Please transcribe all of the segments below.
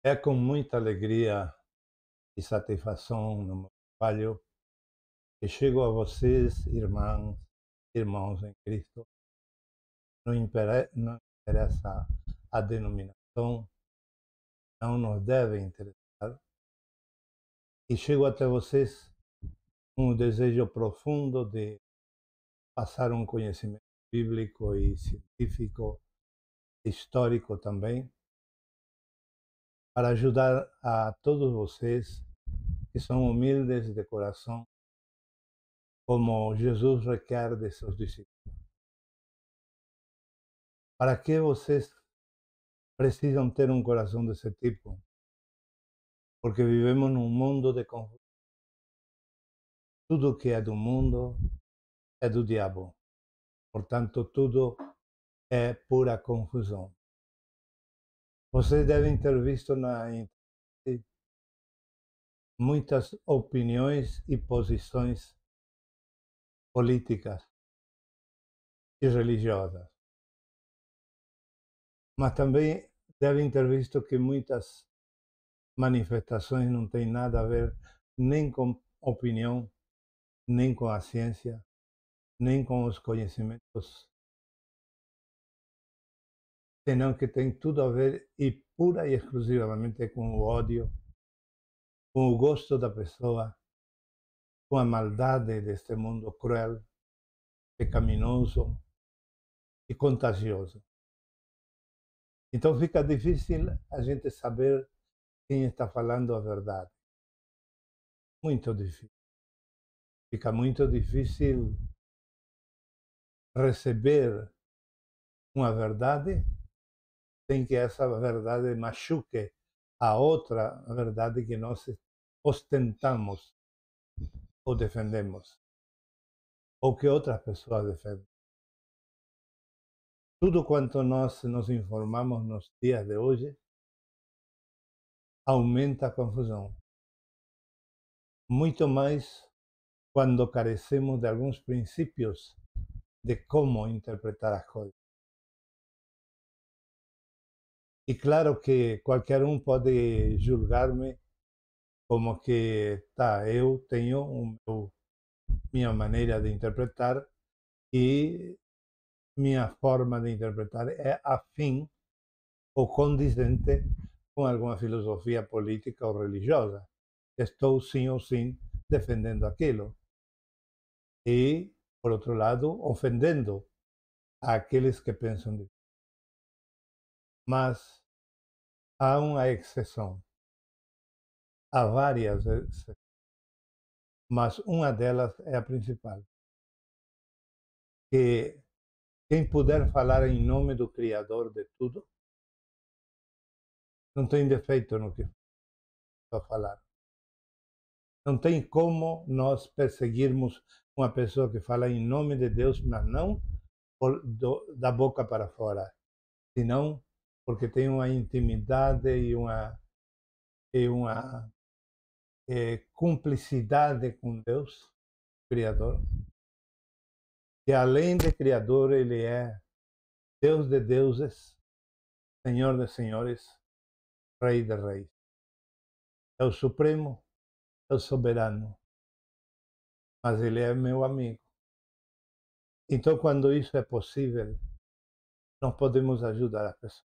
É com muita alegria e satisfação no meu trabalho que chego a vocês, irmãos em Cristo. Não interessa a denominação, não nos deve interessar. E chego até vocês com um desejo profundo de passar um conhecimento bíblico e científico, histórico também, para ajudar a todos vocês que são humildes de coração, como Jesus requer de seus discípulos. Para que vocês precisam ter um coração desse tipo? Porque vivemos num mundo de confusão. Tudo que é do mundo é do diabo. Portanto, tudo é pura confusão. Vocês devem ter visto na internet muitas opiniões e posições políticas e religiosas. Mas também devem ter visto que muitas manifestações não têm nada a ver nem com opinião, nem com a ciência, nem com os conhecimentos, senão que tem tudo a ver e pura e exclusivamente com o ódio, com o gosto da pessoa, com a maldade deste mundo cruel, pecaminoso e contagioso. Então fica difícil a gente saber quem está falando a verdade. Muito difícil. Fica muito difícil receber uma verdade sem que essa verdade machuque a outra verdade que nós ostentamos ou defendemos, ou que outras pessoas defendem. Tudo quanto nós nos informamos nos dias de hoje aumenta a confusão. Muito mais quando carecemos de alguns princípios de como interpretar as coisas. E claro que qualquer um pode julgar-me como que, tá, eu tenho minha maneira de interpretar e minha forma de interpretar é afim ou condizente com alguma filosofia política ou religiosa. Estou sim ou sim defendendo aquilo. E, por outro lado, ofendendo àqueles que pensam diferente. Mas há uma exceção. Há várias exceções, mas uma delas é a principal. Que quem puder falar em nome do Criador de tudo, não tem defeito no que vai falar. Não tem como nós perseguirmos uma pessoa que fala em nome de Deus, mas não da boca para fora, senão porque tem uma intimidade e uma cumplicidade com Deus, Criador, que além de Criador, Ele é Deus de deuses, Senhor de senhores, Rei de reis. É o Supremo, é o Soberano, mas Ele é meu amigo. Então, quando isso é possível, nós podemos ajudar a pessoa.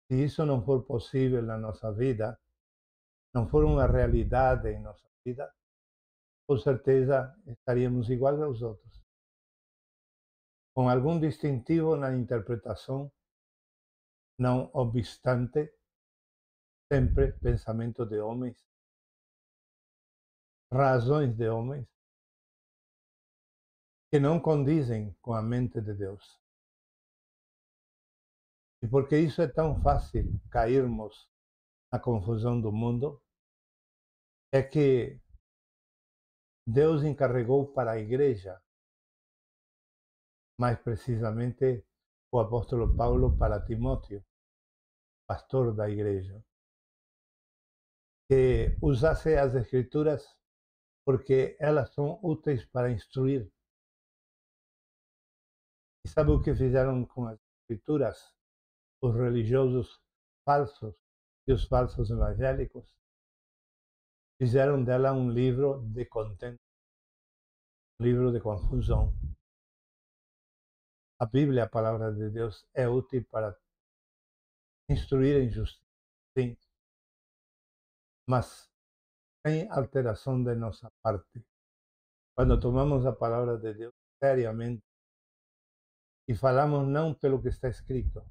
Se isso não for possível na nossa vida, não for uma realidade em nossa vida, com certeza estaríamos iguais aos outros, com algum distintivo na interpretação, não obstante, sempre pensamento de homens, razões de homens, que não condizem com a mente de Deus. E porque isso é tão fácil cairmos na confusão do mundo, é que Deus encarregou para a igreja, mais precisamente o apóstolo Paulo para Timóteo, pastor da igreja, que usasse as escrituras porque elas são úteis para instruir. E sabe o que fizeram com as escrituras? Os religiosos falsos e os falsos evangélicos fizeram dela um livro de contento, um livro de confusão. A Bíblia, a palavra de Deus, é útil para instruir em justiça, sim, mas sem alteração de nossa parte. Quando tomamos a palavra de Deus seriamente e falamos não pelo que está escrito,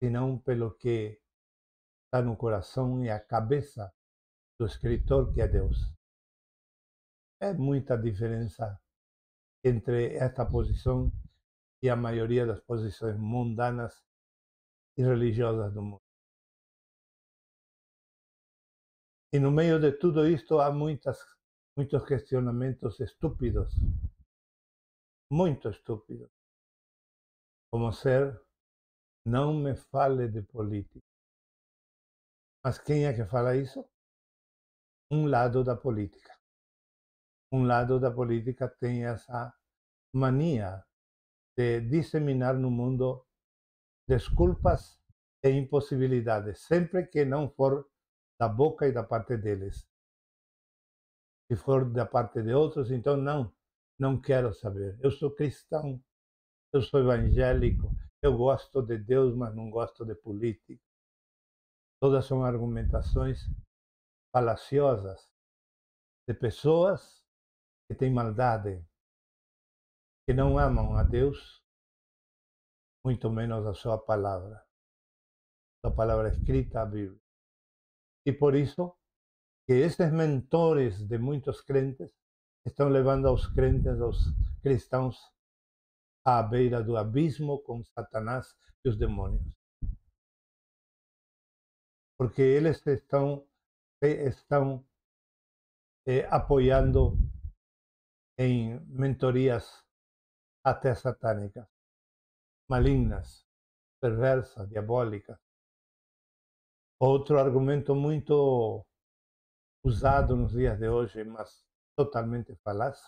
senão pelo que está no coração e a cabeça do escritor, que é Deus. É muita diferença entre esta posição e a maioria das posições mundanas e religiosas do mundo. E no meio de tudo isto há muitos questionamentos estúpidos, muito estúpidos, como ser, não me fale de política. Mas quem é que fala isso? Um lado da política. Um lado da política tem essa mania de disseminar no mundo desculpas e impossibilidades, sempre que não for da boca e da parte deles. Se for da parte de outros, então não quero saber. Eu sou cristão, eu sou evangélico, eu gosto de Deus, mas não gosto de política. Todas são argumentações falaciosas de pessoas que têm maldade, que não amam a Deus, muito menos a sua palavra escrita, a Bíblia. E por isso que esses mentores de muitos crentes estão levando aos crentes, aos cristãos, à beira do abismo com Satanás e os demônios. Porque eles estão apoiando em mentorias até satânicas, malignas, perversas, diabólicas. Outro argumento muito usado nos dias de hoje, mas totalmente falaz.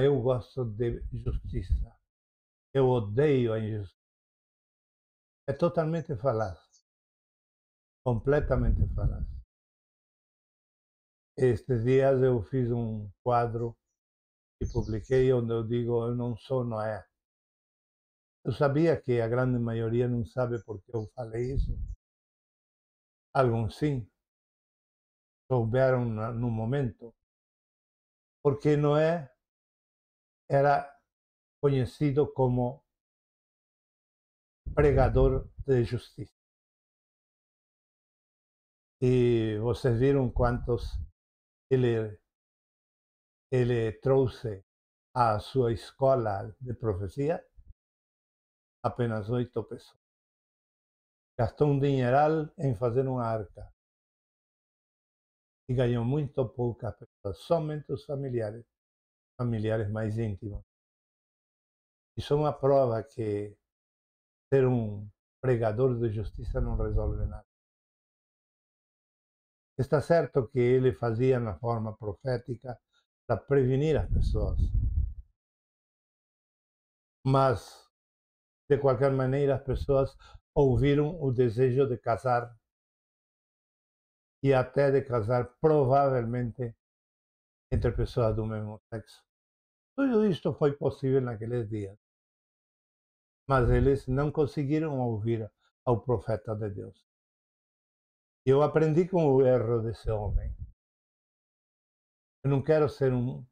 Eu gosto de justiça. Eu odeio a injustiça. É totalmente falaz. Completamente falaz. Estes dias eu fiz um quadro e publiquei onde eu digo: eu não sou Noé. Eu sabia que a grande maioria não sabe por que eu falei isso. Alguns sim, souberam no momento. Porque Noé era conhecido como pregador de justiça. E vocês viram quantos ele trouxe à sua escola de profecia? Apenas 8 pessoas. Gastou um dinheiral em fazer uma arca. E ganhou muito poucas pessoas, somente os familiares mais íntimos. Isso é uma prova que ser um pregador de justiça não resolve nada. Está certo que ele fazia na forma profética para prevenir as pessoas. Mas, de qualquer maneira, as pessoas ouviram o desejo de casar e até de casar provavelmente entre pessoas do mesmo sexo. Tudo isto foi possível naqueles dias. Mas eles não conseguiram ouvir ao profeta de Deus. Eu aprendi com o erro desse homem. Eu não quero ser um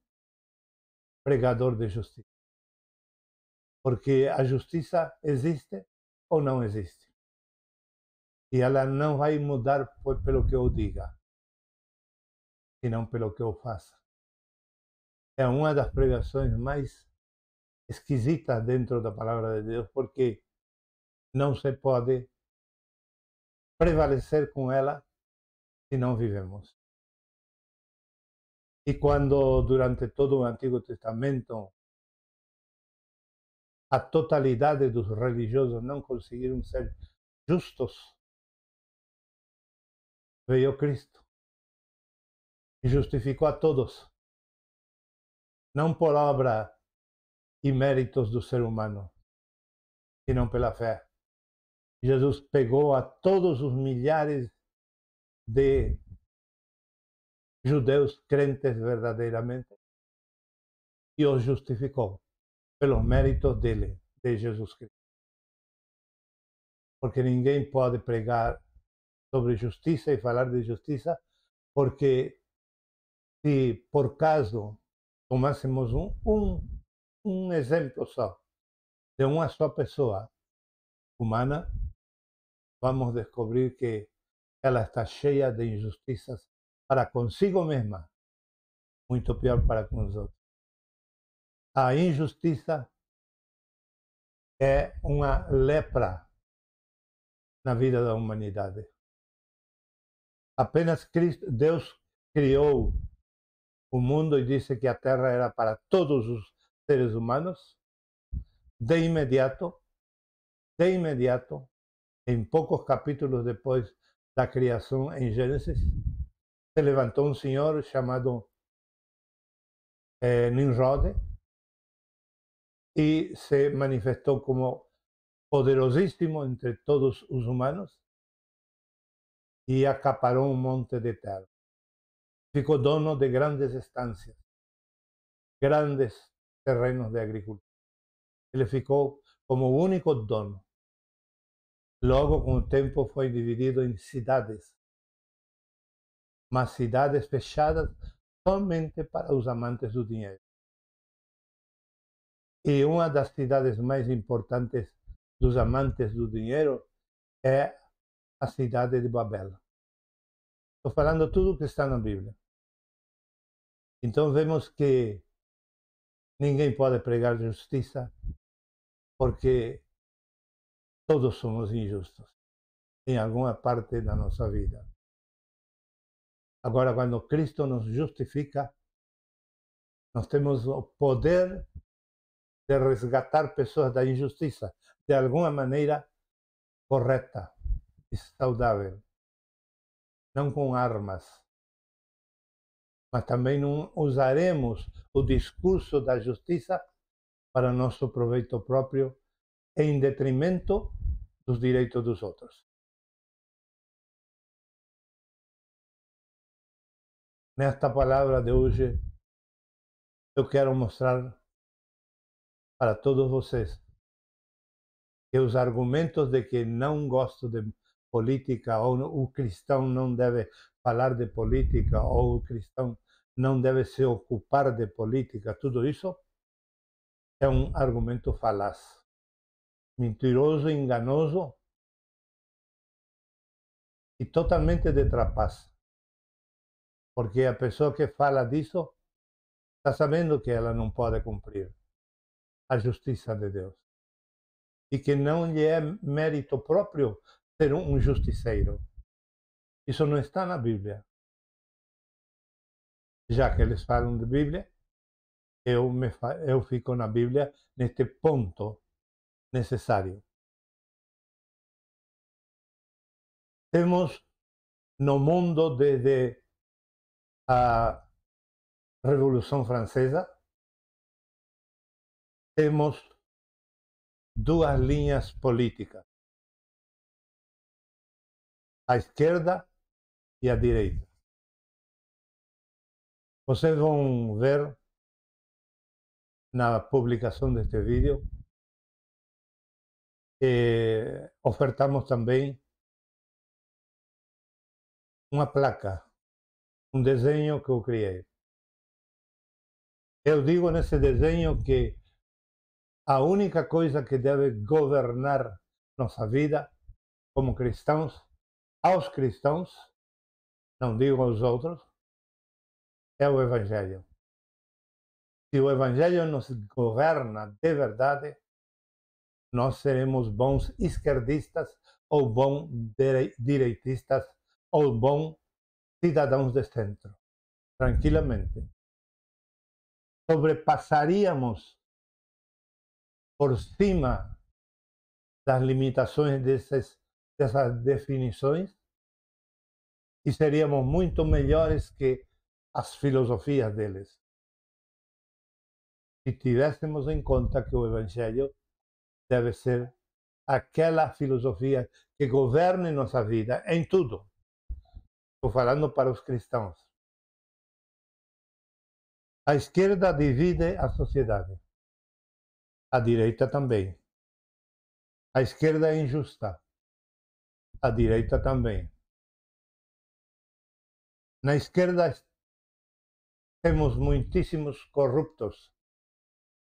pregador de justiça. Porque a justiça existe ou não existe. E ela não vai mudar pelo que eu diga, senão pelo que eu faça. É uma das pregações mais esquisitas dentro da palavra de Deus, porque não se pode prevalecer com ela se não vivemos. E quando, durante todo o Antigo Testamento, a totalidade dos religiosos não conseguiram ser justos, veio Cristo e justificou a todos, não por obra e méritos do ser humano, senão pela fé. Jesus pegou a todos os milhares de judeus crentes verdadeiramente e os justificou pelos méritos dele, de Jesus Cristo. Porque ninguém pode pregar sobre justiça e falar de justiça, porque se por caso tomássemos um exemplo só de uma só pessoa humana, vamos descobrir que ela está cheia de injustiças para consigo mesma, muito pior para com os outros. A injustiça é uma lepra na vida da humanidade. Apenas Cristo, Deus criou o mundo e disse que a terra era para todos os seres humanos. De imediato, em poucos capítulos depois da criação em Gênesis, se levantou um senhor chamado Nimrod e se manifestou como poderosíssimo entre todos os humanos e acaparou um monte de terra. Ficou dono de grandes estâncias, grandes terrenos de agricultura. Ele ficou como o único dono. Logo, com o tempo, foi dividido em cidades, mas cidades fechadas somente para os amantes do dinheiro. E uma das cidades mais importantes dos amantes do dinheiro é a cidade de Babel. Estou falando tudo o que está na Bíblia. Então vemos que ninguém pode pregar justiça porque todos somos injustos em alguma parte da nossa vida. Agora, quando Cristo nos justifica, nós temos o poder de resgatar pessoas da injustiça de alguma maneira correta e saudável, não com armas, mas também não usaremos o discurso da justiça para nosso proveito próprio em detrimento dos direitos dos outros. Nesta palavra de hoje, eu quero mostrar para todos vocês que os argumentos de que não gosto de política, ou o cristão não deve falar de política, ou o cristão não deve se ocupar de política, tudo isso é um argumento falaz, mentiroso, enganoso e totalmente de trapaça. Porque a pessoa que fala disso está sabendo que ela não pode cumprir a justiça de Deus. E que não lhe é mérito próprio ser um justiceiro. Isso não está na Bíblia. Já que eles falam de Bíblia, eu fico na Bíblia neste ponto necessário. Temos no mundo desde a Revolução Francesa, temos duas linhas políticas, a esquerda e a direita. Vocês vão ver na publicação deste vídeo, ofertamos também uma placa, um desenho que eu criei. Eu digo nesse desenho que a única coisa que deve governar nossa vida como cristãos, aos cristãos, não digo aos outros, é o Evangelho. Se o Evangelho nos governa de verdade, nós seremos bons esquerdistas ou bons direitistas ou bons cidadãos de centro, tranquilamente. Sobrepassaríamos por cima das limitações dessas definições e seríamos muito melhores que as filosofias deles. Se tivéssemos em conta que o Evangelho deve ser aquela filosofia que governe nossa vida em tudo. Estou falando para os cristãos. A esquerda divide a sociedade. A direita também. A esquerda é injusta. A direita também. Na esquerda temos muitíssimos corruptos.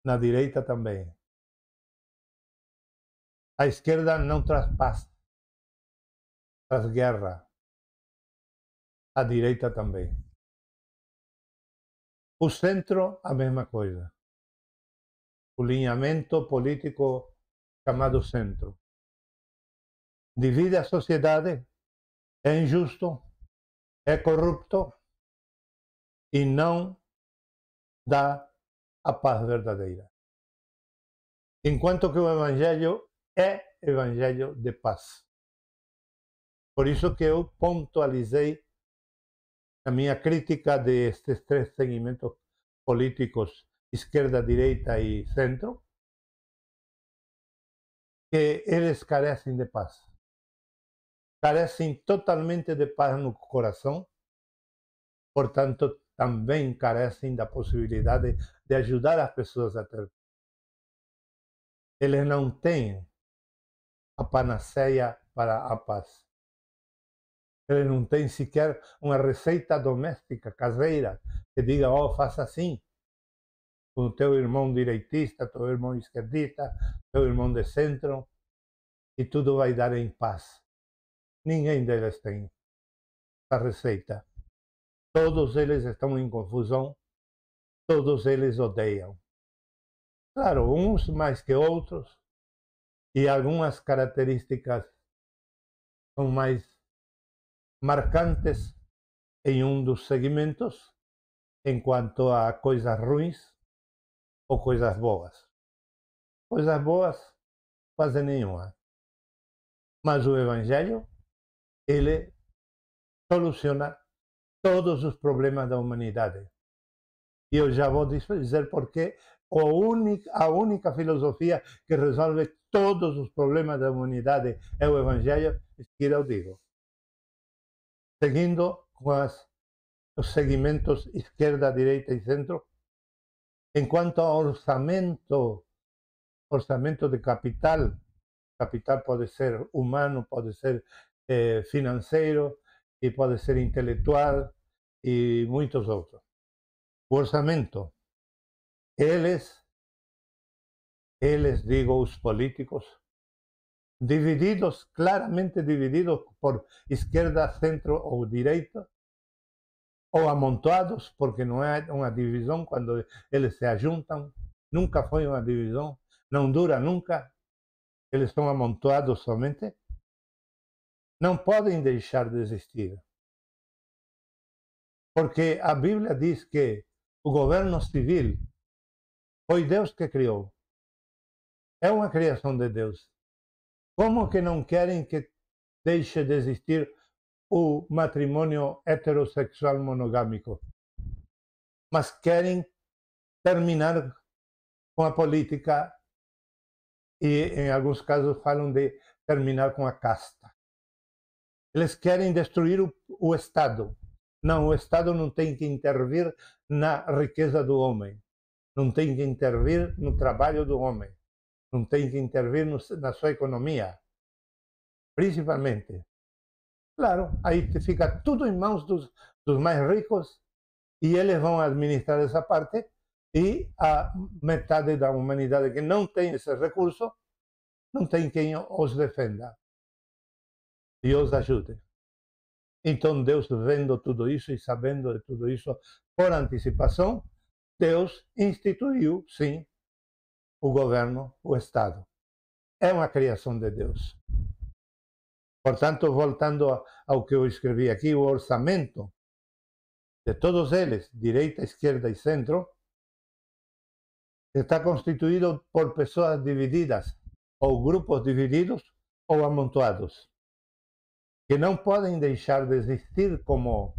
Na direita também. A esquerda não traz paz, traz guerra. A direita também. O centro, a mesma coisa. O alinhamento político chamado centro. Divide a sociedade, é injusto, é corrupto e não dá a paz verdadeira. Enquanto que o Evangelho é Evangelho de paz. Por isso que eu pontualizei a minha crítica destes três segmentos políticos, esquerda, direita e centro, que eles carecem de paz. Carecem totalmente de paz no coração, portanto, também carecem da possibilidade de ajudar as pessoas a ter. Eles não têm a panaceia para a paz. Eles não têm sequer uma receita doméstica, caseira, que diga, oh, faça assim, com o teu irmão direitista, teu irmão esquerdista, teu irmão de centro, e tudo vai dar em paz. Ninguém deles tem essa receita. Todos eles estão em confusão, todos eles odeiam. Claro, uns mais que outros, e algumas características são mais marcantes em um dos segmentos, enquanto a coisas ruins ou coisas boas. Coisas boas, quase nenhuma. Mas o Evangelho, ele soluciona todos os problemas da humanidade. E eu já vou dizer porque a única filosofia que resolve todos os problemas da humanidade é o Evangelho, que eu digo. Seguindo com os segmentos esquerda, direita e centro, enquanto ao orçamento de capital, capital pode ser humano, pode ser financeiro, e pode ser intelectual, e muitos outros. O orçamento, eles, digo, os políticos, divididos, claramente divididos por esquerda, centro ou direita, ou amontoados, porque não é uma divisão quando eles se ajuntam, nunca foi uma divisão, não dura nunca, eles são amontoados somente, não podem deixar de existir. Porque a Bíblia diz que o governo civil foi Deus que criou. É uma criação de Deus. Como que não querem que deixe de existir o matrimônio heterossexual monogâmico? Mas querem terminar com a política e, em alguns casos, falam de terminar com a casta. Eles querem destruir o Estado. Não, o Estado não tem que intervir na riqueza do homem. Não tem que intervir no trabalho do homem. Não tem que intervir na sua economia. Principalmente. Claro, aí fica tudo em mãos dos mais ricos e eles vão administrar essa parte e a metade da humanidade que não tem esse recurso não tem quem os defenda e os ajude. Então Deus, vendo tudo isso e sabendo de tudo isso por antecipação, Deus instituiu, sim, o governo, o Estado. É uma criação de Deus. Portanto, voltando ao que eu escrevi aqui, o orçamento de todos eles, direita, esquerda e centro, está constituído por pessoas divididas, ou grupos divididos, ou amontoados, que não podem deixar de existir como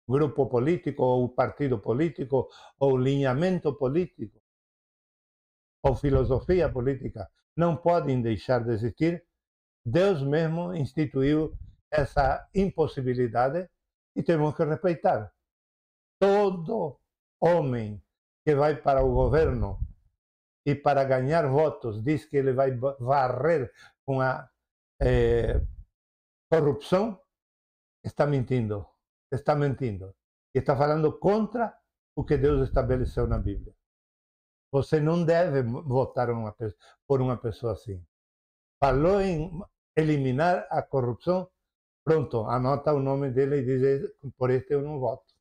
grupo político, ou partido político, ou alinhamento político, ou filosofia política. não podem deixar de existir. Deus mesmo instituiu essa impossibilidade e temos que respeitar. Todo homem que vai para o governo e para ganhar votos diz que ele vai varrer com a corrupção, está mentindo. Está mentindo. E está falando contra o que Deus estabeleceu na Bíblia. Você não deve votar por uma pessoa assim. Falou em eliminar a corrupção, pronto, anota o nome dele e diz: por este eu não voto.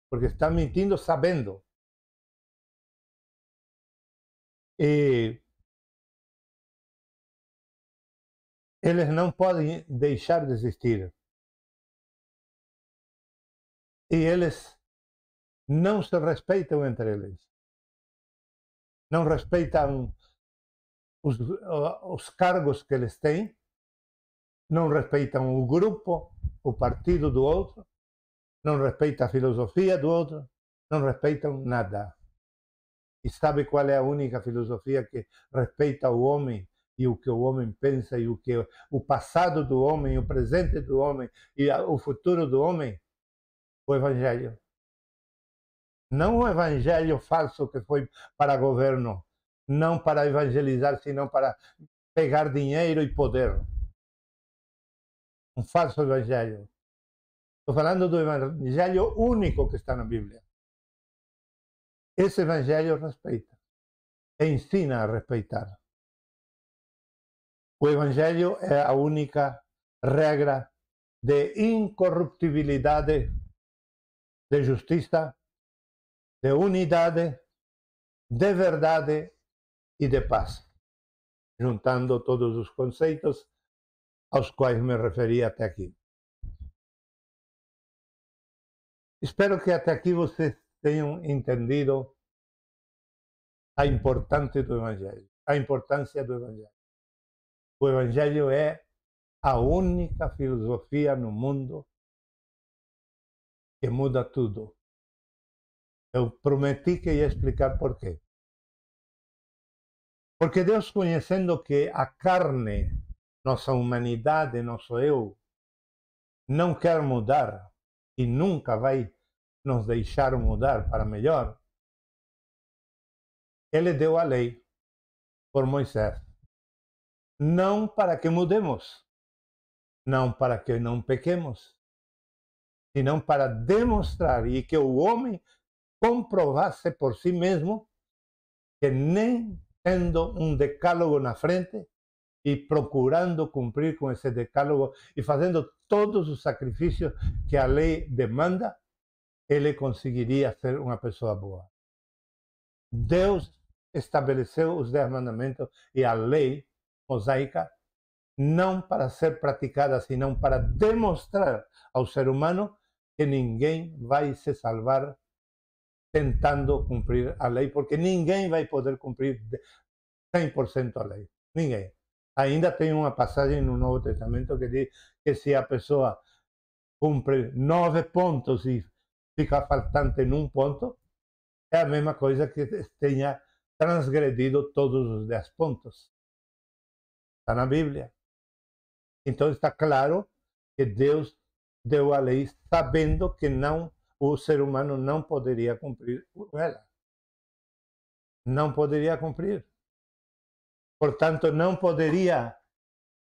Porque está mentindo sabendo. E eles não podem deixar de existir. E eles não se respeitam entre eles. Não respeitam os cargos que eles têm, não respeitam o grupo, o partido do outro, não respeitam a filosofia do outro, não respeitam nada. E sabe qual é a única filosofia que respeita o homem e o que o homem pensa e o passado do homem, o presente do homem e o futuro do homem? O Evangelho. Não o evangelho falso que foi para governo, não para evangelizar, senão para pegar dinheiro e poder. Um falso evangelho. Estou falando do evangelho único que está na Bíblia. Esse evangelho respeita e ensina a respeitar. O evangelho é a única regra de incorruptibilidade, de justiça, de unidade, de verdade e de paz, juntando todos os conceitos aos quais me referi até aqui. Espero que até aqui vocês tenham entendido a importância do Evangelho. O Evangelho é a única filosofia no mundo que muda tudo. Eu prometi que ia explicar por quê. Porque Deus, conhecendo que a carne, nossa humanidade, nosso eu, não quer mudar e nunca vai nos deixar mudar para melhor, Ele deu a lei por Moisés. Não para que mudemos, não para que não pequemos, senão para demonstrar e que o homem comprovasse por si mesmo que nem tendo um decálogo na frente e procurando cumprir com esse decálogo e fazendo todos os sacrifícios que a lei demanda, ele conseguiria ser uma pessoa boa. Deus estabeleceu os 10 mandamentos e a lei mosaica não para ser praticada, senão para demonstrar ao ser humano que ninguém vai se salvar tentando cumprir a lei, porque ninguém vai poder cumprir 100% a lei. Ninguém. Ainda tem uma passagem no Novo Testamento que diz que se a pessoa cumpre 9 pontos e fica faltante em um ponto, é a mesma coisa que tenha transgredido todos os 10 pontos. Está na Bíblia. Então está claro que Deus deu a lei sabendo que o ser humano não poderia cumprir ela. Não poderia cumprir. Portanto, não poderia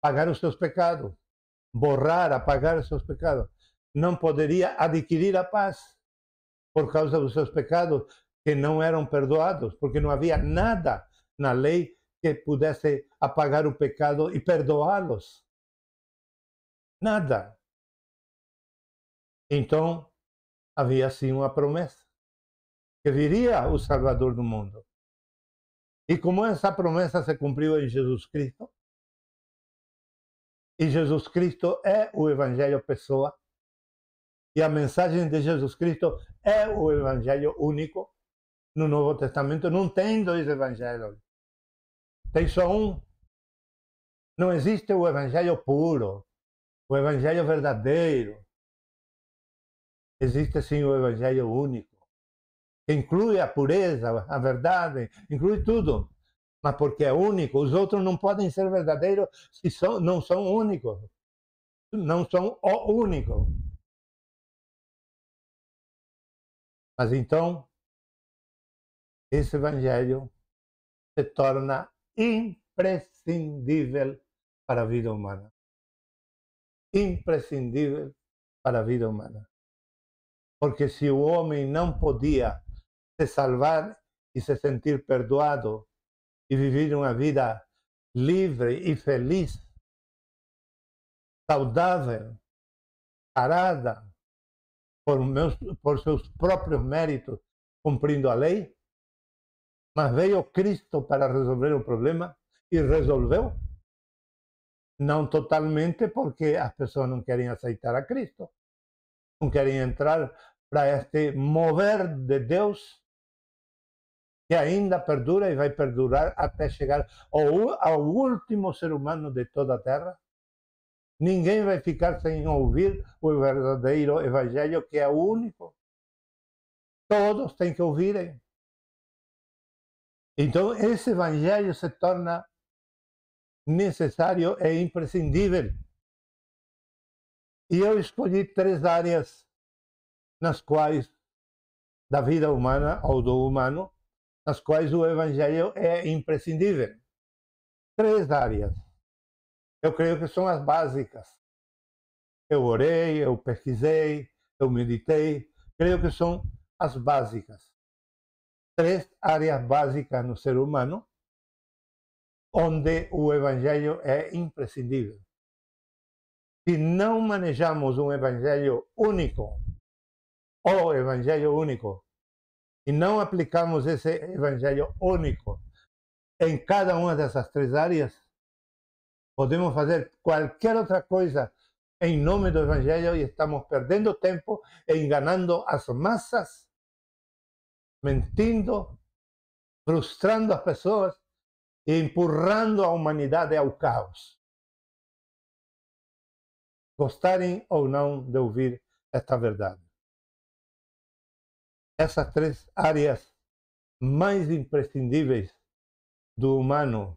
pagar os seus pecados, apagar os seus pecados. Não poderia adquirir a paz por causa dos seus pecados que não eram perdoados, porque não havia nada na lei que pudesse apagar o pecado e perdoá-los. Nada. Então, havia sim uma promessa, que viria o Salvador do mundo. E como essa promessa se cumpriu em Jesus Cristo, e Jesus Cristo é o Evangelho pessoa, e a mensagem de Jesus Cristo é o Evangelho único, no Novo Testamento não tem 2 evangelhos, tem só um. Não existe o Evangelho puro, o Evangelho verdadeiro. Existe sim o Evangelho único, que inclui a pureza, a verdade, inclui tudo. mas porque é único. Os outros não podem ser verdadeiros se não são únicos. Não são o único. Mas então, esse evangelho se torna imprescindível para a vida humana. Imprescindível para a vida humana. Porque se o homem não podia se salvar e se sentir perdoado e viver uma vida livre e feliz, saudável, parada por seus próprios méritos, cumprindo a lei, mas veio Cristo para resolver o problema e resolveu. Não totalmente, porque as pessoas não querem aceitar a Cristo, não querem entrar para este mover de Deus que ainda perdura e vai perdurar até chegar ao último ser humano de toda a Terra. Ninguém vai ficar sem ouvir o verdadeiro evangelho, que é o único. Todos têm que ouvirem. Então, esse evangelho se torna necessário e imprescindível. E eu escolhi 3 áreas nas quais, da vida humana ou do humano, nas quais o evangelho é imprescindível. 3 áreas. Eu creio que são as básicas. Eu orei, eu pesquisei, eu meditei. Creio que são as básicas. 3 áreas básicas no ser humano, onde o evangelho é imprescindível. Se não manejamos um evangelho único, o evangelho único, e não aplicamos esse evangelho único em cada uma dessas 3 áreas, podemos fazer qualquer outra coisa em nome do evangelho e estamos perdendo tempo, enganando as massas, mentindo, frustrando as pessoas e empurrando a humanidade ao caos. Gostarem ou não de ouvir esta verdade. Essas 3 áreas mais imprescindíveis do humano,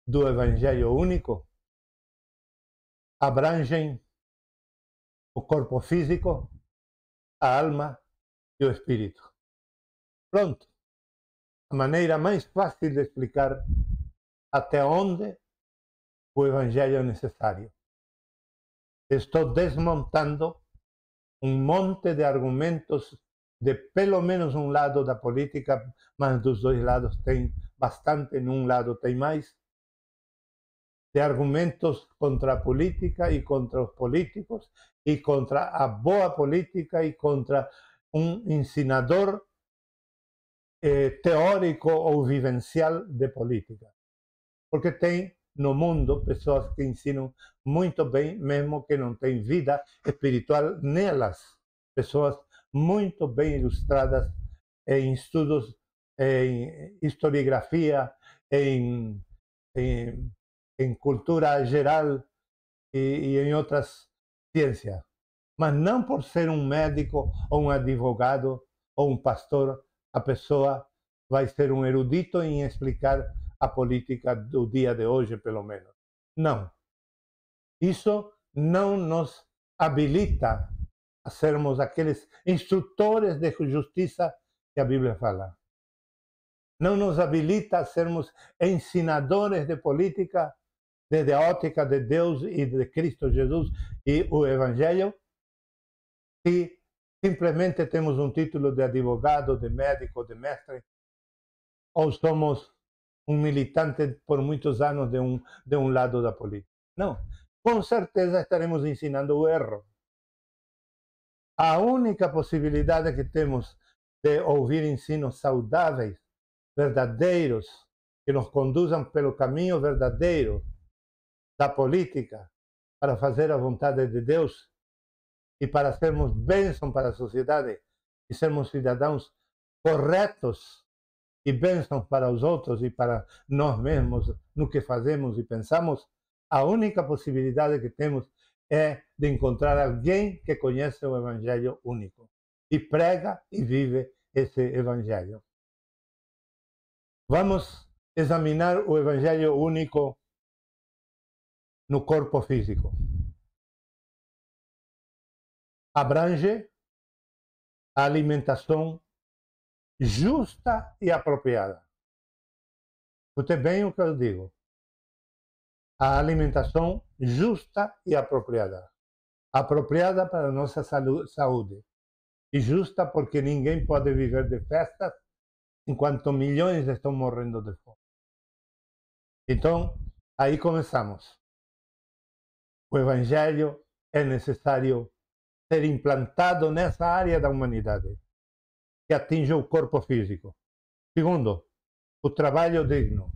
do evangelho único, abrangem o corpo físico, a alma e o espírito. Pronto. A maneira mais fácil de explicar até onde o evangelho é necessário. Estou desmontando um monte de argumentos de pelo menos um lado da política, mas dos 2 lados tem bastante, num lado tem mais, de argumentos contra a política e contra os políticos e contra a boa política e contra um ensinador teórico ou vivencial de política. Porque tem no mundo pessoas que ensinam muito bem, mesmo que não têm vida espiritual nelas. Pessoas muito bem ilustradas em estudos, em historiografia, em cultura geral e em outras ciências. Mas não por ser um médico ou um advogado ou um pastor, a pessoa vai ser um erudito em explicar a política do dia de hoje, pelo menos. Não. Isso não nos habilita a sermos aqueles instrutores de justiça que a Bíblia fala. Não nos habilita a sermos ensinadores de política desde a ótica de Deus e de Cristo Jesus e o Evangelho, se simplesmente temos um título de advogado, de médico, de mestre, ou somos um militante por muitos anos de um lado da política. Não, com certeza estaremos ensinando o erro. A única possibilidade que temos de ouvir ensinos saudáveis, verdadeiros, que nos conduzam pelo caminho verdadeiro da política, para fazer a vontade de Deus e para sermos bênção para a sociedade e sermos cidadãos corretos e bênçãos para os outros e para nós mesmos no que fazemos e pensamos, a única possibilidade que temos é de encontrar alguém que conhece o Evangelho único e prega e vive esse Evangelho. Vamos examinar o Evangelho único no corpo físico. Abrange a alimentação justa e apropriada. Escute bem o que eu digo. A alimentação justa e apropriada. Apropriada para a nossa saúde. E justa porque ninguém pode viver de festas enquanto milhões estão morrendo de fome. Então, aí começamos. O Evangelho é necessário ser implantado nessa área da humanidade que atinge o corpo físico. Segundo, o trabalho digno.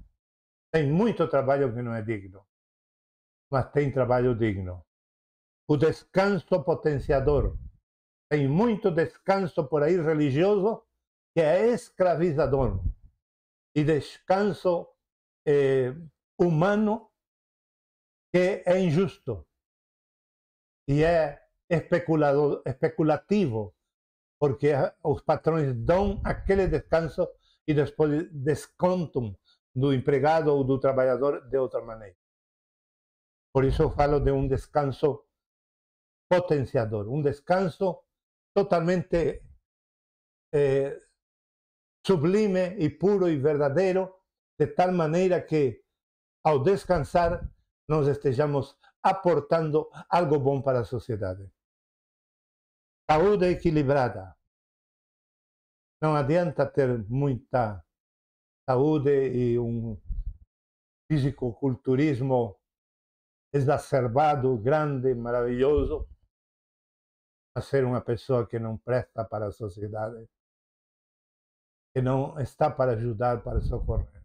Tem muito trabalho que não é digno, mas tem trabalho digno. O descanso potenciador. Tem muito descanso por aí religioso que é escravizador. E descanso humano que é injusto. E é especulativo, porque os patrões dão aquele descanso e depois descontam do empregado ou do trabalhador de outra maneira. Por isso eu falo de um descanso potenciador, um descanso totalmente sublime e puro e verdadeiro, de tal maneira que, ao descansar, nós estejamos aportando algo bom para a sociedade. Saúde equilibrada. Não adianta ter muita saúde e um fisiculturismo exacerbado, grande, maravilhoso, a ser uma pessoa que não presta para a sociedade, que não está para ajudar, para socorrer,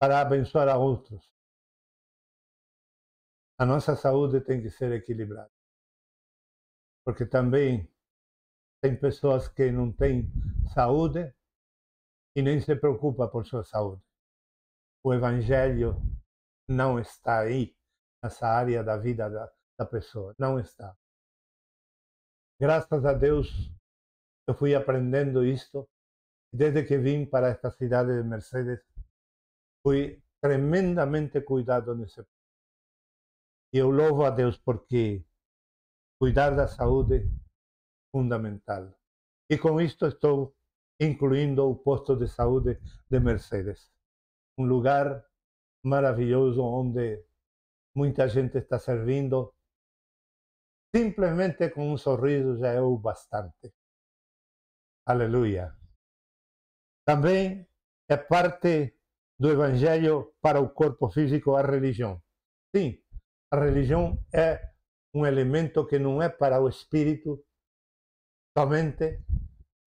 para abençoar a outros. A nossa saúde tem que ser equilibrada, porque também tem pessoas que não têm saúde e nem se preocupa por sua saúde. O Evangelho não está aí, nessa área da vida da pessoa. Não está. Graças a Deus, eu fui aprendendo isto. Desde que vim para esta cidade de Mercedes, fui tremendamente cuidado nesse ponto. E eu louvo a Deus porque cuidar da saúde é fundamental. E com isto estou incluindo o posto de saúde de Mercedes. Um lugar maravilhoso onde muita gente está servindo. Simplesmente com um sorriso já é o bastante. Aleluia. Também é parte do Evangelho para o corpo físico a religião. Sim, a religião é um elemento que não é para o espírito somente,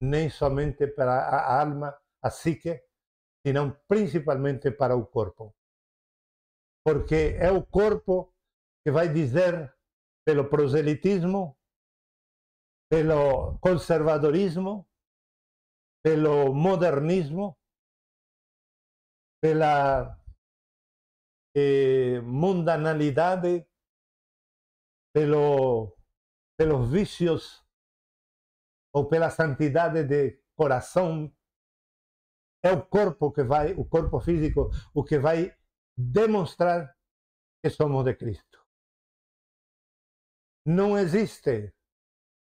nem somente para a alma, a psique, senão principalmente para o corpo. Porque é o corpo que vai dizer, pelo proselitismo, pelo conservadorismo, pelo modernismo, pela mundanalidade, pelos vícios ou pela santidade de coração. É o corpo que vai, o corpo físico, o que vai demonstrar que somos de Cristo. Não existe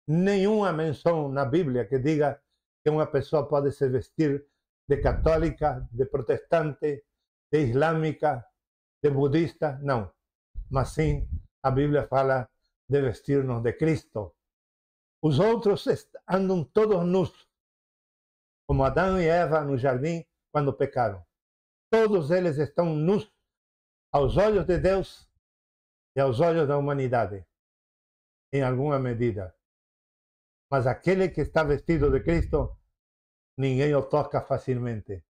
nenhuma menção na Bíblia que diga que uma pessoa pode se vestir de católica, de protestante, de islâmica, de budista, não. Mas sim, a Bíblia fala de vestir-nos de Cristo. Os outros andam todos nus, como Adão e Eva no jardim quando pecaram. Todos eles estão nus aos olhos de Deus e aos olhos da humanidade, em alguma medida. Mas aquele que está vestido de Cristo, ninguém o toca facilmente,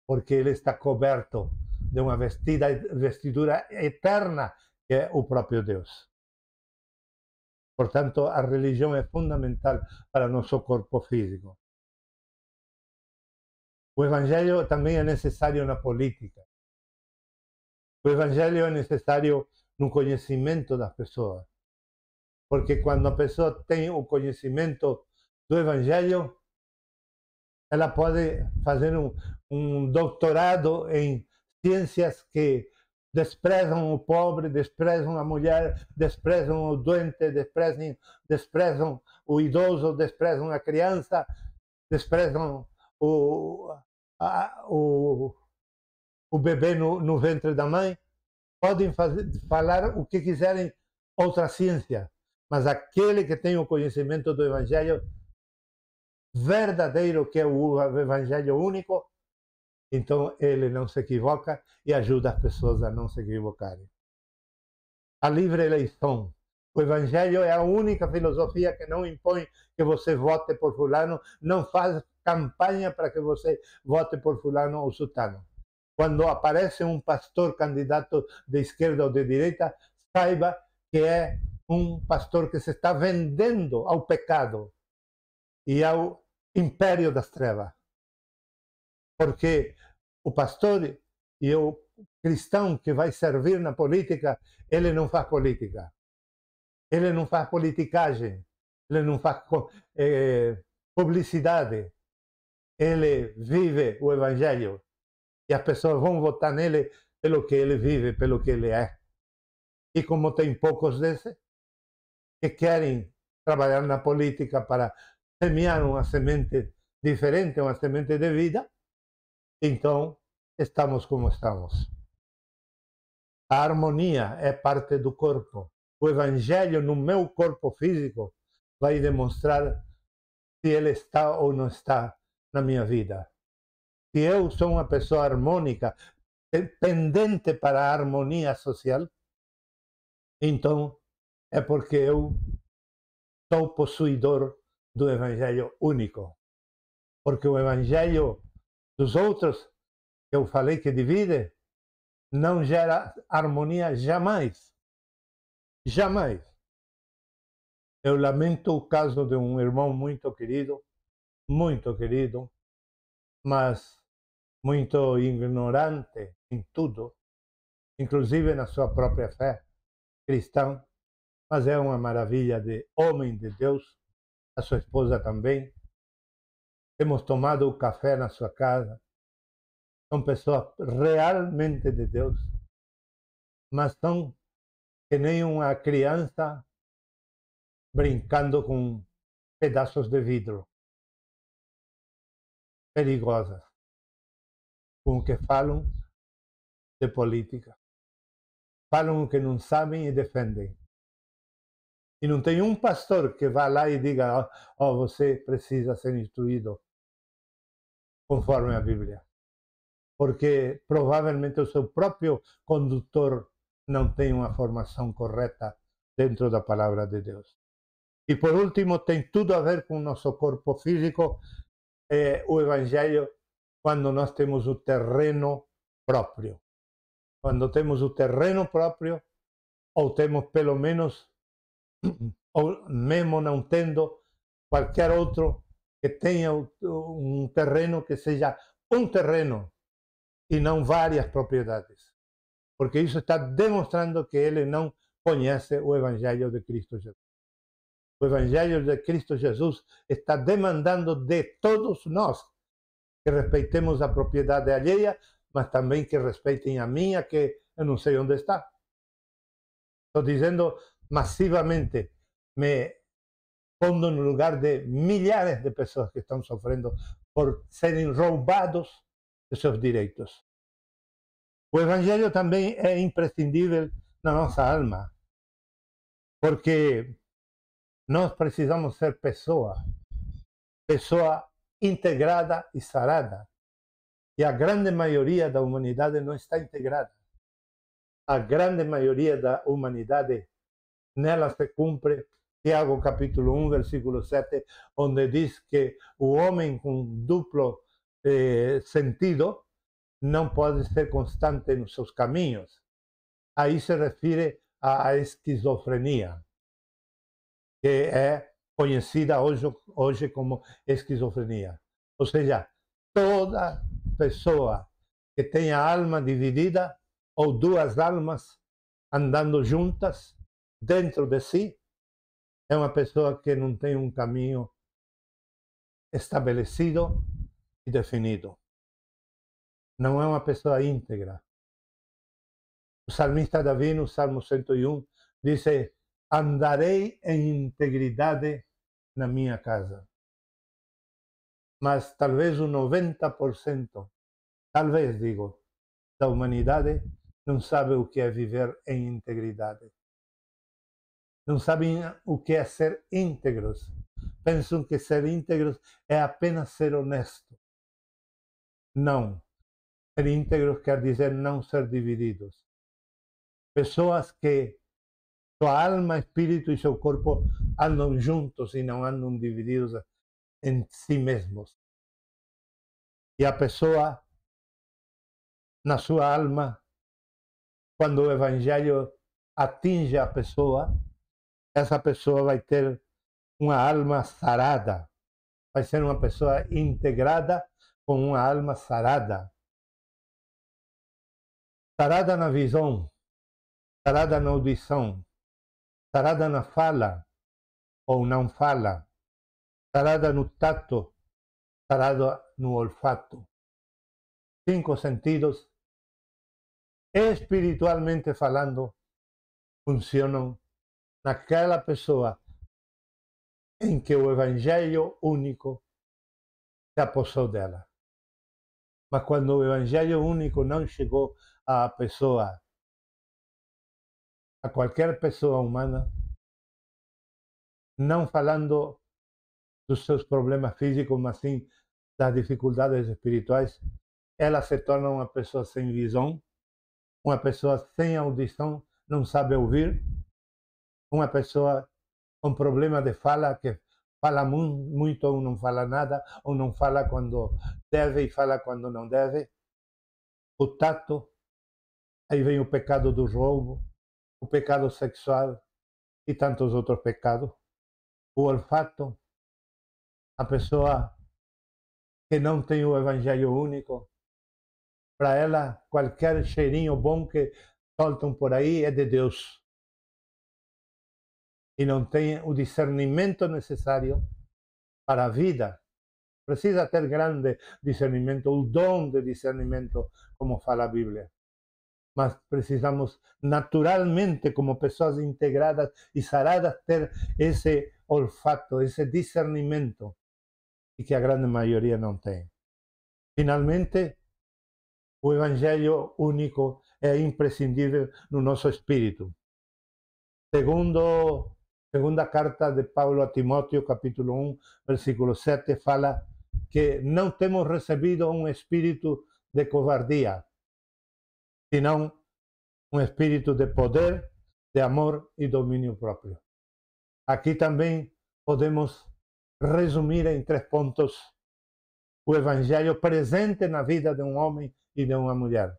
porque ele está coberto de uma vestidura eterna, que é o próprio Deus. Portanto, a religião é fundamental para nosso corpo físico. O Evangelho também é necessário na política. O Evangelho é necessário no conhecimento das pessoas. Porque quando a pessoa tem o conhecimento do Evangelho, ela pode fazer um doutorado em ciências que desprezam o pobre, desprezam a mulher, desprezam o doente, desprezam o idoso, desprezam a criança, desprezam o, o, o bebê no ventre da mãe. Podem falar o que quiserem, outra ciência, mas aquele que tem o conhecimento do Evangelho verdadeiro, que é o Evangelho único, então ele não se equivoca e ajuda as pessoas a não se equivocarem. A livre eleição. O Evangelho é a única filosofia que não impõe que você vote por fulano, não faz campanha para que você vote por fulano ou sultano. Quando aparece um pastor candidato de esquerda ou de direita, saiba que é um pastor que se está vendendo ao pecado e ao império das trevas. Porque o pastor e o cristão que vai servir na política, ele não faz política. Ele não faz politicagem. Ele não faz publicidade. Ele vive o Evangelho. E as pessoas vão votar nele pelo que ele vive, pelo que ele é. E como tem poucos desses que querem trabalhar na política para semear uma semente diferente, uma semente de vida, então estamos como estamos. A harmonia é parte do corpo. O Evangelho no meu corpo físico vai demonstrar se ele está ou não está na minha vida. Se eu sou uma pessoa harmônica, pendente para a harmonia social, então é porque eu sou possuidor do Evangelho único. Porque o Evangelho dos outros, que eu falei que divide, não gera harmonia jamais. Jamais. Eu lamento o caso de um irmão muito querido, mas muito ignorante em tudo, inclusive na sua própria fé cristã, mas é uma maravilha de homem de Deus, a sua esposa também. Temos tomado o café na sua casa. São pessoas realmente de Deus, mas são que nem uma criança brincando com pedaços de vidro. Perigosas. Com o que falam de política. Falam o que não sabem e defendem. E não tem um pastor que vá lá e diga: oh, você precisa ser instruído conforme a Bíblia. Porque provavelmente o seu próprio condutor não tem uma formação correta dentro da palavra de Deus. E por último, tem tudo a ver com o nosso corpo físico, o Evangelho, quando nós temos o terreno próprio. Quando temos o terreno próprio, ou temos pelo menos, ou mesmo não tendo, qualquer outro que tenha um terreno que seja um terreno e não várias propriedades. Porque isso está demonstrando que ele não conhece o Evangelho de Cristo Jesus. O Evangelho de Cristo Jesus está demandando de todos nós que respeitemos a propriedade alheia, mas também que respeitem a minha, que eu não sei onde está. Estou dizendo massivamente, me pondo no lugar de milhares de pessoas que estão sofrendo por serem roubados de seus direitos. O Evangelho também é imprescindível na nossa alma, porque nós precisamos ser pessoa integrada e sarada. E a grande maioria da humanidade não está integrada. A grande maioria da humanidade, nela se cumpre Tiago capítulo 1, versículo 7, onde diz que o homem com duplo sentido não pode ser constante nos seus caminhos. Aí se refere à esquizofrenia, que é conhecida hoje como esquizofrenia. Ou seja, toda pessoa que tenha a alma dividida ou duas almas andando juntas dentro de si é uma pessoa que não tem um caminho estabelecido e definido. Não é uma pessoa íntegra. O salmista Davi, no Salmo 101, diz: andarei em integridade na minha casa. Mas talvez o 90%, talvez digo, da humanidade não sabe o que é viver em integridade. Não sabem o que é ser íntegros. Pensam que ser íntegros é apenas ser honesto. Não. Ser íntegros quer dizer não ser divididos. Pessoas que sua alma, espírito e seu corpo andam juntos e não andam divididos em si mesmos. E a pessoa, na sua alma, quando o evangelho atinge a pessoa, essa pessoa vai ter uma alma sarada, vai ser uma pessoa integrada com uma alma sarada. Sarada na visão, sarada na audição, sarada na fala ou não fala, sarada no tato, sarada no olfato. 5 sentidos, espiritualmente falando, funcionam naquela pessoa em que o evangelho único se apossou dela. Mas quando o evangelho único não chegou à pessoa, a qualquer pessoa humana, não falando dos seus problemas físicos, mas sim das dificuldades espirituais, ela se torna uma pessoa sem visão, uma pessoa sem audição, não sabe ouvir, uma pessoa com problema de fala, que fala muito ou não fala nada, ou não fala quando deve e fala quando não deve. O tato, aí vem o pecado do roubo, o pecado sexual e tantos outros pecados. O olfato, a pessoa que não tem o evangelho único, para ela qualquer cheirinho bom que soltam por aí é de Deus. E não tem o discernimento necessário para a vida. Precisa ter grande discernimento, o dom de discernimento, como fala a Bíblia. Mas precisamos naturalmente, como pessoas integradas e saradas, ter esse olfato, esse discernimento, e que a grande maioria não tem. Finalmente, o evangelho único é imprescindível no nosso espírito. Segunda carta de Paulo a Timóteo, capítulo 1, versículo 7, fala que não temos recebido um espírito de covardia, senão um espírito de poder, de amor e domínio próprio. Aqui também podemos resumir em 3 pontos o evangelho presente na vida de um homem e de uma mulher.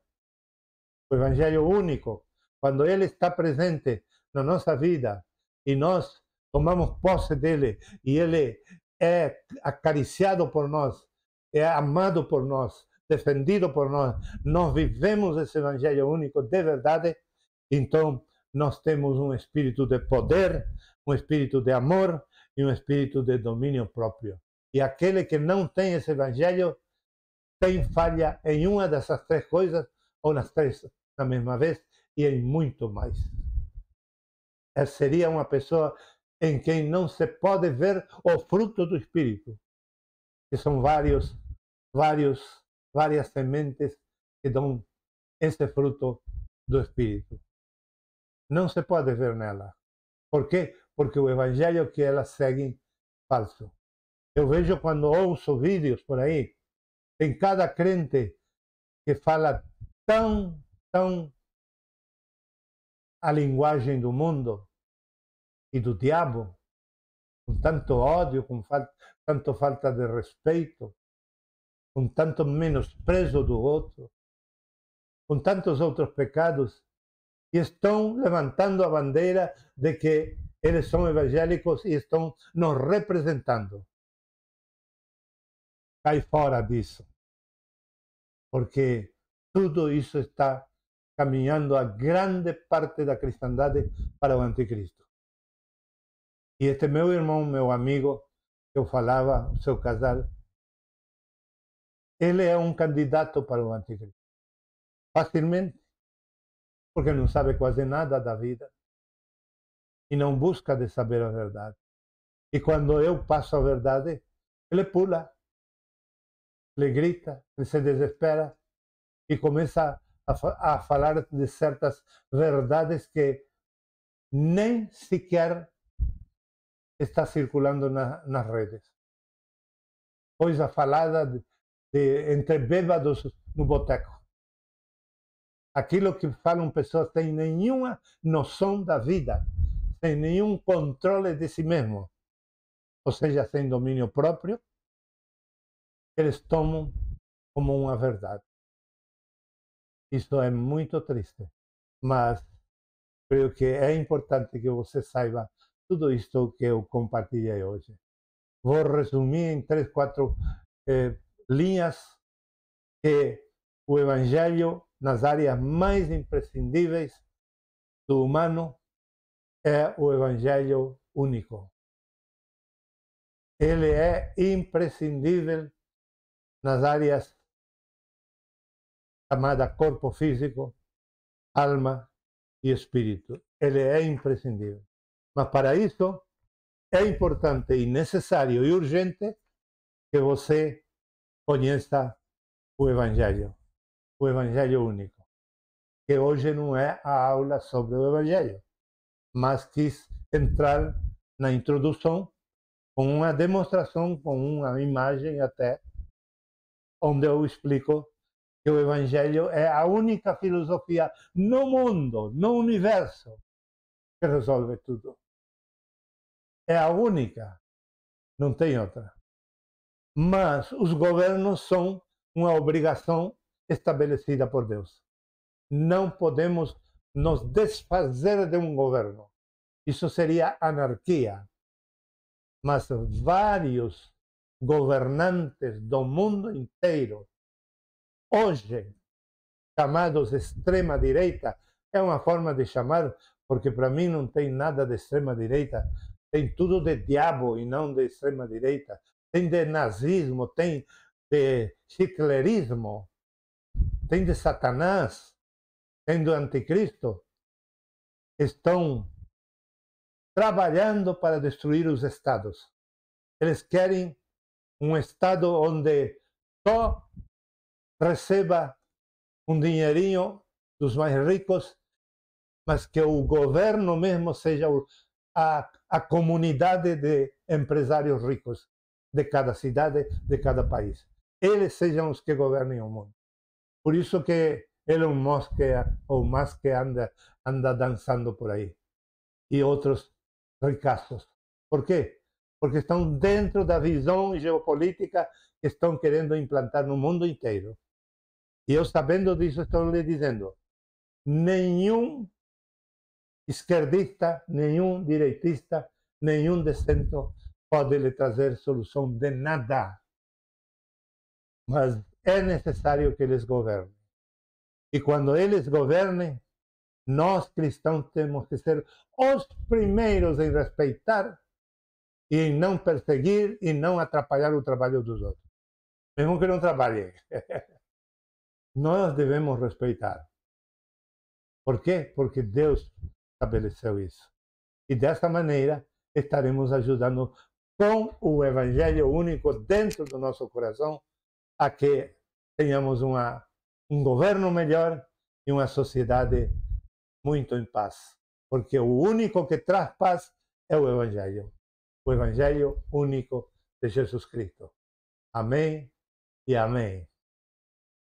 O evangelho único, quando ele está presente na nossa vida e nós tomamos posse dele e ele é acariciado por nós, é amado por nós, defendido por nós, nós vivemos esse evangelho único de verdade, então nós temos um espírito de poder, um espírito de amor e um espírito de domínio próprio. E aquele que não tem esse evangelho tem falha em uma dessas 3 coisas, ou nas 3 na mesma vez, e em muito mais. Seria uma pessoa em quem não se pode ver o fruto do Espírito, que são várias sementes que dão esse fruto do Espírito. Não se pode ver nela. Por quê? Porque o evangelho que elas seguem é falso. Eu vejo quando ouço vídeos por aí, tem cada crente que fala tão a linguagem do mundo e do diabo, com tanto ódio, com tanto falta de respeito, com tanto menosprezo do outro, com tantos outros pecados, e estão levantando a bandeira de que eles são evangélicos e estão nos representando. Cai fora disso, porque tudo isso está caminhando a grande parte da cristandade para o anticristo. E este meu irmão, meu amigo, que eu falava, o seu casal, ele é um candidato para o anticristo. Facilmente, porque não sabe quase nada da vida e não busca de saber a verdade. E quando eu passo a verdade, ele pula, ele grita, ele se desespera e começa a falar de certas verdades que nem sequer está circulando nas redes. Coisa falada entre bêbados no boteco. Aquilo que falam pessoas sem nenhuma noção da vida, sem nenhum controle de si mesmo, ou seja, sem domínio próprio, eles tomam como uma verdade. Isso é muito triste, mas creio que é importante que você saiba tudo isto que eu compartilhei hoje. Vou resumir em 3, 4 linhas que o Evangelho, nas áreas mais imprescindíveis do humano, é o Evangelho único. Ele é imprescindível nas áreas chamadas corpo físico, alma e espírito. Ele é imprescindível. Mas para isso é importante e necessário e urgente que você conheça o Evangelho único. Que hoje não é a aula sobre o Evangelho, mas quis entrar na introdução com uma demonstração, com uma imagem até, onde eu explico que o Evangelho é a única filosofia no mundo, no universo, que resolve tudo. É a única, não tem outra. Mas os governos são uma obrigação estabelecida por Deus. Não podemos nos desfazer de um governo. Isso seria anarquia. Mas vários governantes do mundo inteiro, hoje chamados extrema-direita, é uma forma de chamar, porque para mim não tem nada de extrema-direita, tem tudo de diabo e não de extrema-direita, tem de nazismo, tem de hitlerismo, tem de Satanás, tem do anticristo. Estão trabalhando para destruir os estados. Eles querem um estado onde só receba um dinheirinho dos mais ricos, mas que o governo mesmo seja a comunidade de empresários ricos de cada cidade, de cada país. Eles sejam os que governem o mundo. Por isso que Elon Musk, anda dançando por aí. E outros ricaços. Por quê? Porque estão dentro da visão geopolítica que estão querendo implantar no mundo inteiro. E eu, sabendo disso, estou lhe dizendo: nenhum esquerdista, nenhum direitista, nenhum de centro pode lhe trazer solução de nada. Mas é necessário que eles governem. E quando eles governem, nós cristãos temos que ser os primeiros em respeitar e em não perseguir e não atrapalhar o trabalho dos outros. Mesmo que não trabalhem. Nós devemos respeitar. Por quê? Porque Deus estabeleceu isso. E dessa maneira estaremos ajudando com o Evangelho único dentro do nosso coração a que tenhamos um governo melhor e uma sociedade muito em paz. Porque o único que traz paz é o Evangelho único de Jesus Cristo. Amém e amém.